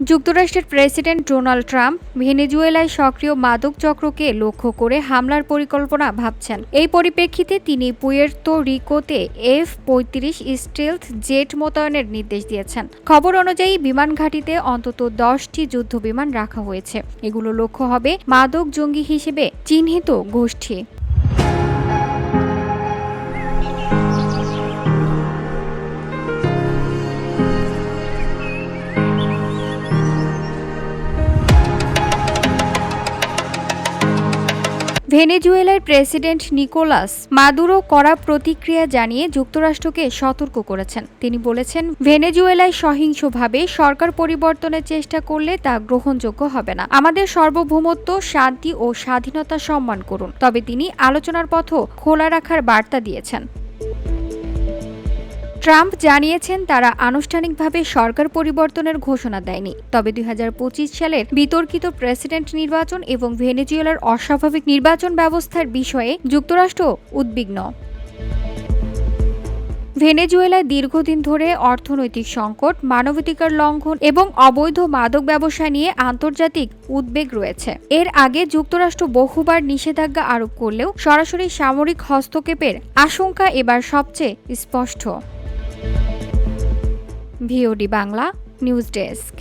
যুক্তরাষ্ট্রের president Donald Trump ভেনেজুয়েলায় সক্রিয় মাদক চক্রকে লক্ষ্য করে হামলার পরিকল্পনা ভাবছেন। এই পরিপ্রেক্ষিতে তিনি পুয়ের্তো রিকোতে F-35 স্টেলথ জেট মোতায়েনের নির্দেশ দিয়েছেন। খবর অনুযায়ী বিমান ঘাঁটিতে অন্তত 10টি যুদ্ধবিমান রাখা হয়েছে। এগুলো লক্ষ্য হবে মাদক জঙ্গি হিসেবে চিহ্নিত গোষ্ঠী। ভেনেজুয়েলার প্রেসিডেন্ট নিকোলাস মাদুরো কড়া প্রতিক্রিয়া জানিয়ে যুক্তরাষ্ট্রকে সতর্ক করেছেন। তিনি বলেছেন, ভেনেজুয়েলায় সহিংসভাবে সরকার পরিবর্তনের চেষ্টা করলে তা গ্রহণযোগ্য হবে না। আমাদের সার্বভৌমত্ব, শান্তি ও স্বাধীনতা সম্মান করুন। তবে তিনি আলোচনার পথ খোলা রাখার বার্তা দিয়েছেন। ট্রাম্প জানিয়েছেন, তারা আনুষ্ঠানিকভাবে সরকার পরিবর্তনের ঘোষণা দেয়নি। তবে 2025 সালের বিতর্কিত প্রেসিডেন্ট নির্বাচন এবং ভেনেজুয়েলার অস্বাভাবিক নির্বাচন ব্যবস্থার বিষয়ে যুক্তরাষ্ট্র উদ্বিগ্ন। ভেনেজুয়েলায় দীর্ঘদিন ধরে অর্থনৈতিক সংকট, মানবাধিকার লঙ্ঘন এবং অবৈধ মাদক ব্যবসা নিয়ে আন্তর্জাতিক উদ্বেগ রয়েছে। এর আগে যুক্তরাষ্ট্র বহুবার নিষেধাজ্ঞা আরোপ করলেও সরাসরি সামরিক হস্তক্ষেপের আশঙ্কা এবার সবচেয়ে স্পষ্ট। VOD Bangla news desk.